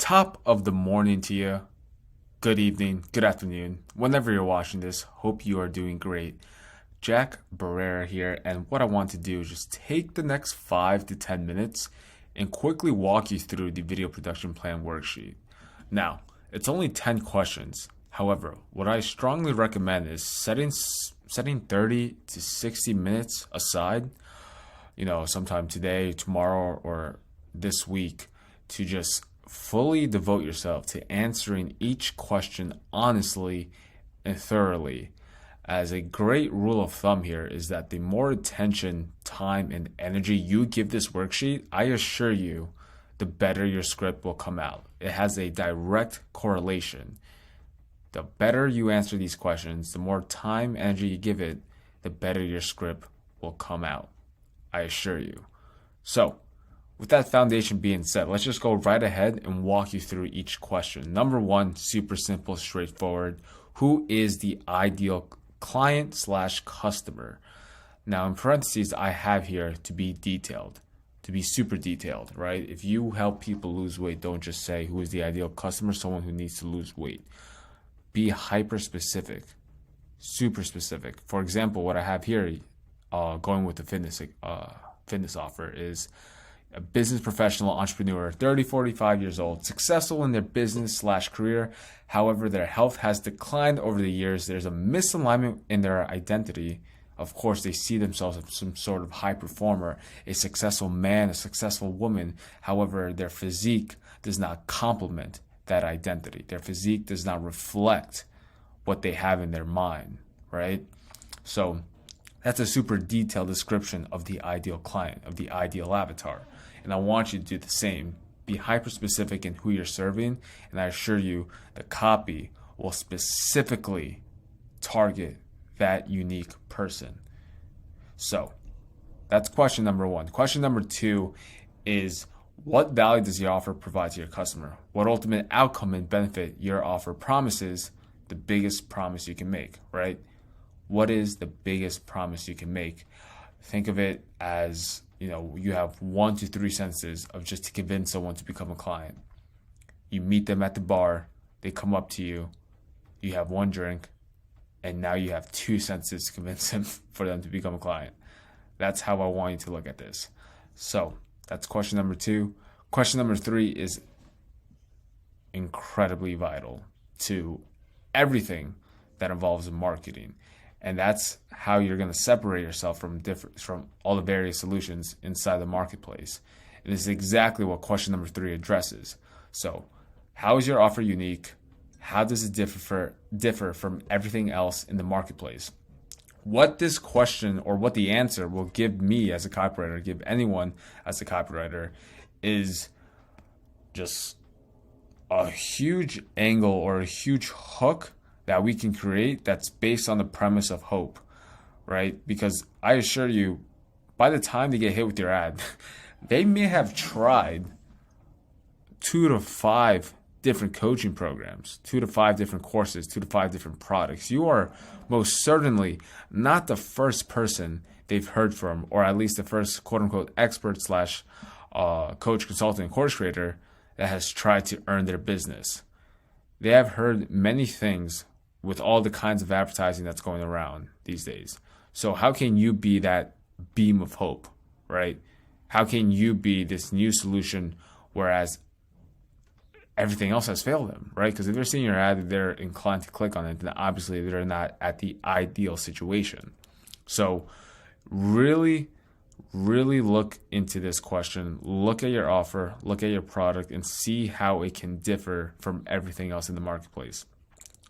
Top of the morning to you. Good evening, good afternoon, whenever you're watching this. Hope you are doing great. Jack Barrera here, and what I want to do is just take the next 5 to 10 minutes and quickly walk you through the video production plan worksheet. Now, it's only 10 questions. However, what I strongly recommend is setting 30 to 60 minutes aside, sometime today, tomorrow, or this week, to just fully devote yourself to answering each question honestly and thoroughly. As a great rule of thumb here is that the more attention, time, and energy you give this worksheet, I assure you, the better your script will come out. It has a direct correlation. The better you answer these questions, the more time, energy you give it, the better your script will come out. I assure you. So, with that foundation being set, let's just go right ahead and walk you through each question. Number one, super simple, straightforward. Who is the ideal client / customer? Now, in parentheses, I have here to be detailed, to be super detailed, right? If you help people lose weight, don't just say who is the ideal customer, someone who needs to lose weight. Be hyper specific, super specific. For example, what I have here, going with the fitness offer is a business professional entrepreneur, 30, 45 years old, successful in their business / career. However, their health has declined over the years. There's a misalignment in their identity. Of course, they see themselves as some sort of high performer, a successful man, a successful woman. However, their physique does not complement that identity. Their physique does not reflect what they have in their mind, right? So that's a super detailed description of the ideal client, of the ideal avatar. And I want you to do the same. Be hyper specific in who you're serving, and I assure you the copy will specifically target that unique person. So that's question number one. Question number two is, what value does your offer provide to your customer? What ultimate outcome and benefit your offer promises? The biggest promise you can make, right? What is the biggest promise you can make? Think of it as, you have 1 to 3 sentences of just to convince someone to become a client. You meet them at the bar, they come up to you, you have one drink, and now you have 2 sentences to convince them for them to become a client. That's how I want you to look at this. So that's question number 2. Question number 3 is incredibly vital to everything that involves marketing. And that's how you're going to separate yourself from all the various solutions inside the marketplace. And this is exactly what question number 3 addresses. So, how is your offer unique? How does it differ from everything else in the marketplace? What this question, or what the answer will give me as a copywriter, give anyone as a copywriter, is just a huge angle or a huge hook that we can create that's based on the premise of hope, right? Because I assure you, by the time they get hit with your ad, they may have tried 2 to 5 different coaching programs, 2 to 5 different courses, 2 to 5 different products. You are most certainly not the first person they've heard from, or at least the first quote unquote expert / coach, consultant, course creator that has tried to earn their business. They have heard many things with all the kinds of advertising that's going around these days. So how can you be that beam of hope, right? How can you be this new solution, whereas everything else has failed them, right? Because if they're seeing your ad, they're inclined to click on it, then obviously they're not at the ideal situation. So really look into this question. Look at your offer, look at your product, and see how it can differ from everything else in the marketplace.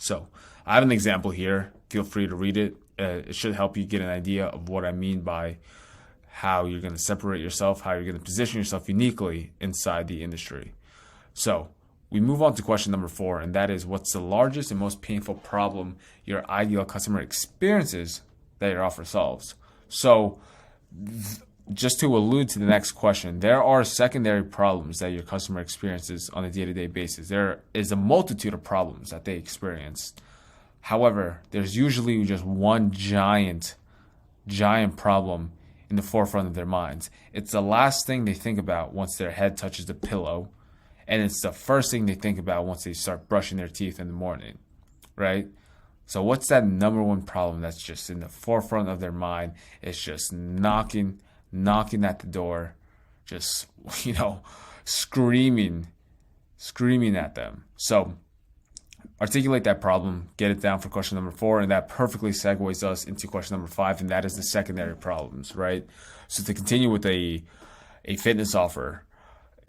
So I have an example here. Feel free to read it. It should help you get an idea of what I mean by how you're going to separate yourself, how you're going to position yourself uniquely inside the industry. So we move on to question number 4, and that is, what's the largest and most painful problem your ideal customer experiences that your offer solves? So just to allude to the next question, there are secondary problems that your customer experiences on a day-to-day basis. There is a multitude of problems that they experience. However, there's usually just one giant problem in the forefront of their minds. It's the last thing they think about once their head touches the pillow, And it's the first thing they think about once they start brushing their teeth in the morning, right? So what's that number one problem that's just in the forefront of their mind? It's just knocking at the door, just, screaming at them. So articulate that problem, get it down for question number 4, and that perfectly segues us into question number 5, and that is the secondary problems, right? So to continue with a fitness offer,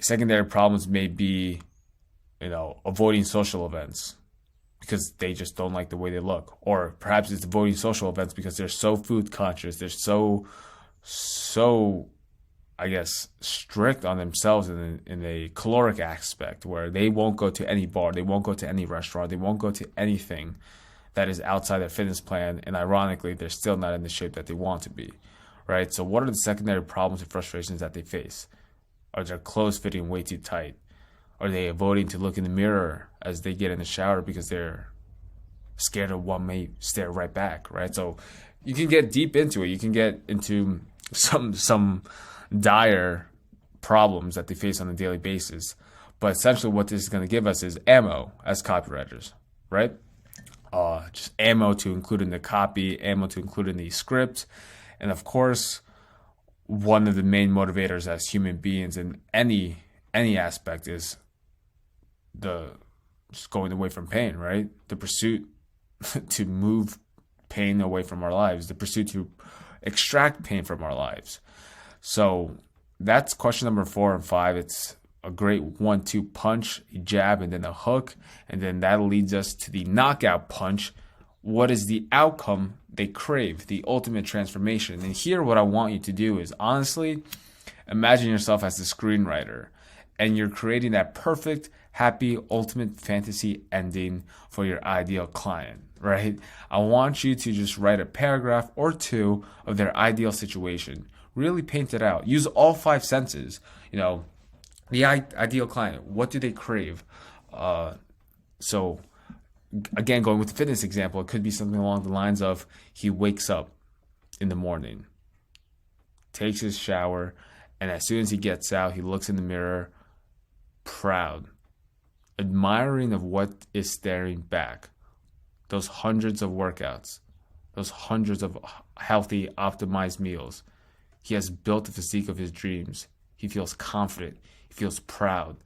secondary problems may be, avoiding social events because they just don't like the way they look, or perhaps it's avoiding social events because they're so food conscious, they're so I guess strict on themselves in a caloric aspect, where they won't go to any bar, they won't go to any restaurant, they won't go to anything that is outside their fitness plan, and ironically they're still not in the shape that they want to be, right? So what are the secondary problems and frustrations that they face? Are their clothes fitting way too tight? Are they avoiding to look in the mirror as they get in the shower because they're scared of what may stare right back, right? So you can get deep into it. You can get into some dire problems that they face on a daily basis. But essentially what this is going to give us is ammo as copywriters, right? Just ammo to include in the copy, ammo to include in the script. And of course, one of the main motivators as human beings in any aspect is just going away from pain, right? The pursuit to move pain away from our lives, the pursuit to extract pain from our lives. So that's question number 4 and 5. It's a great 1-2 punch, a jab, and then a hook. And then that leads us to the knockout punch. What is the outcome they crave, the ultimate transformation? And here what I want you to do is, honestly, imagine yourself as the screenwriter, and you're creating that perfect, happy, ultimate fantasy ending for your ideal client, right? I want you to just write a paragraph or 2 of their ideal situation. Really paint it out. Use all 5 senses. The ideal client, what do they crave? So again, going with the fitness example, it could be something along the lines of he wakes up in the morning, takes his shower, and as soon as he gets out, he looks in the mirror, proud, admiring of what is staring back. Those hundreds of workouts, those hundreds of healthy, optimized meals. He has built the physique of his dreams. He feels confident. He feels proud.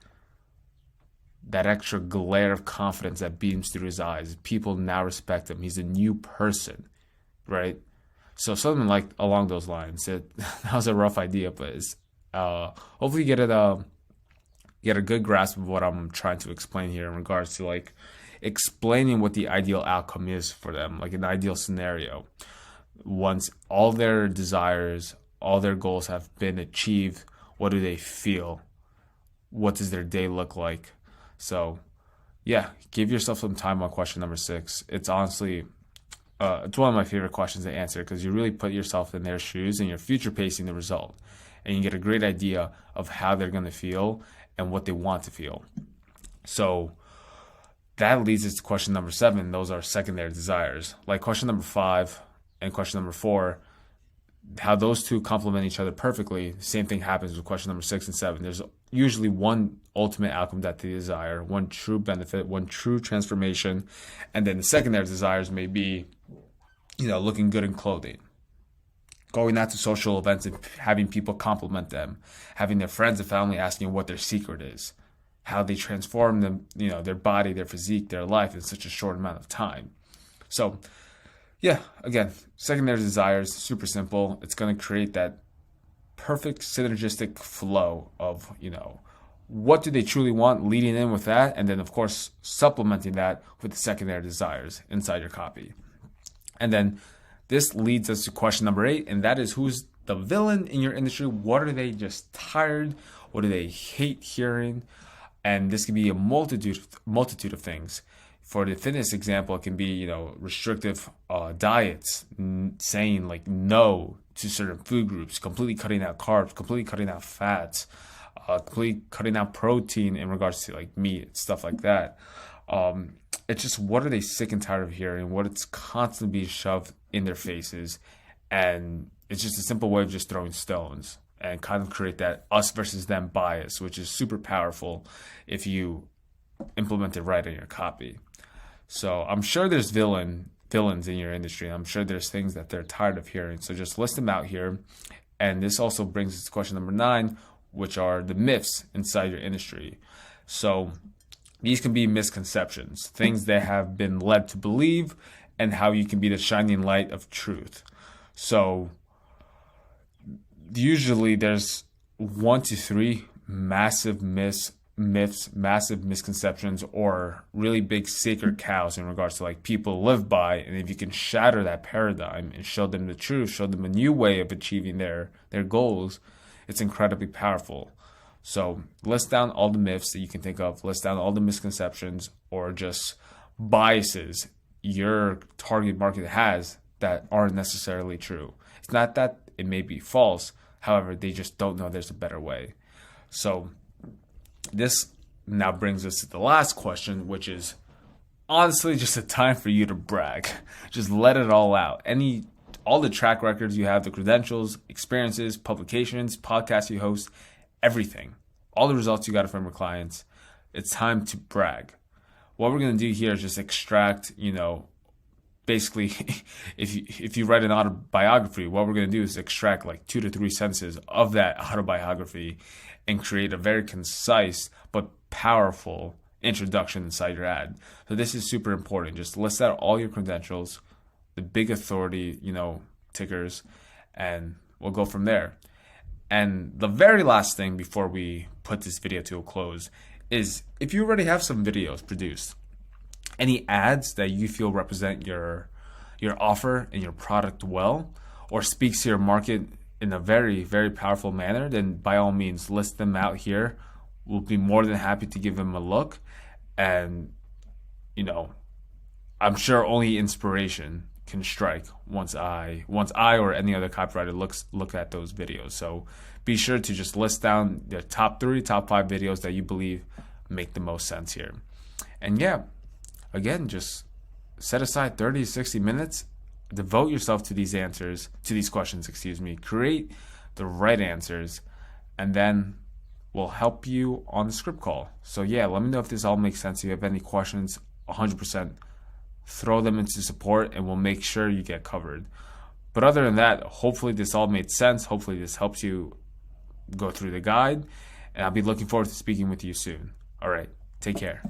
That extra glare of confidence that beams through his eyes. People now respect him. He's a new person, right? So something like along those lines. That was a rough idea, but it's, hopefully you get a good grasp of what I'm trying to explain here in regards to explaining what the ideal outcome is for them, like an ideal scenario. Once all their desires, all their goals have been achieved, what do they feel? What does their day look like? So, yeah, give yourself some time on question number 6. It's honestly, it's one of my favorite questions to answer because you really put yourself in their shoes and you're future pacing the result. And you get a great idea of how they're going to feel and what they want to feel. So that leads us to question number 7. Those are secondary desires. Like question number 5 and question number 4, how those two complement each other perfectly. Same thing happens with question number 6 and 7. There's usually one ultimate outcome that they desire, one true benefit, one true transformation, and then the secondary desires may be, looking good in clothing, going out to social events and having people compliment them, having their friends and family asking what their secret is, how they transform them, their body, their physique, their life in such a short amount of time. So yeah, again, secondary desires, super simple. It's going to create that perfect synergistic flow of, what do they truly want, leading in with that, and then, of course, supplementing that with the secondary desires inside your copy. And then this leads us to question number 8, and that is, who's the villain in your industry? What are they just tired? What do they hate hearing? And this can be a multitude of things. For the fitness example, it can be, restrictive diets, saying no to certain food groups, completely cutting out carbs, completely cutting out fats, completely cutting out protein in regards to meat, stuff like that. It's just, what are they sick and tired of hearing? What it's constantly being shoved in their faces, and it's just a simple way of just throwing stones. and kind of create that us versus them bias, which is super powerful if you implement it right in your copy. So I'm sure there's villains in your industry. I'm sure there's things that they're tired of hearing. So just list them out here. And this also brings us to question number 9, which are the myths inside your industry. So these can be misconceptions, things that have been led to believe, and how you can be the shining light of truth. So usually there's 1 to 3 massive myths, massive misconceptions, or really big sacred cows in regards to like people live by. And if you can shatter that paradigm and show them the truth, show them a new way of achieving their goals, it's incredibly powerful. So list down all the myths that you can think of, list down all the misconceptions or just biases your target market has that aren't necessarily true. It's not that it may be false, however, they just don't know there's a better way. So this now brings us to the last question, which is honestly just a time for you to brag. Just let it all out. All the track records you have, the credentials, experiences, publications, podcasts you host, everything, all the results you got from your clients. It's time to brag. What we're going to do here is just extract, basically, if you write an autobiography, what we're going to do is extract like 2 to 3 sentences of that autobiography and create a very concise but powerful introduction inside your ad. So this is super important. Just list out all your credentials, the big authority, tickers, and we'll go from there. And the very last thing before we put this video to a close is if you already have some videos produced, any ads that you feel represent your offer and your product well, or speaks to your market in a very, very powerful manner, then by all means list them out here. We'll be more than happy to give them a look. And I'm sure only inspiration can strike once I or any other copywriter look at those videos. So be sure to just list down the top 3, top 5 videos that you believe make the most sense here. And yeah, again, just set aside 30 to 60 minutes, devote yourself to these questions, create the right answers, and then we'll help you on the script call. So yeah, let me know if this all makes sense. If you have any questions, 100% throw them into support and we'll make sure you get covered. But other than that, hopefully this all made sense. Hopefully this helps you go through the guide, and I'll be looking forward to speaking with you soon. All right, take care.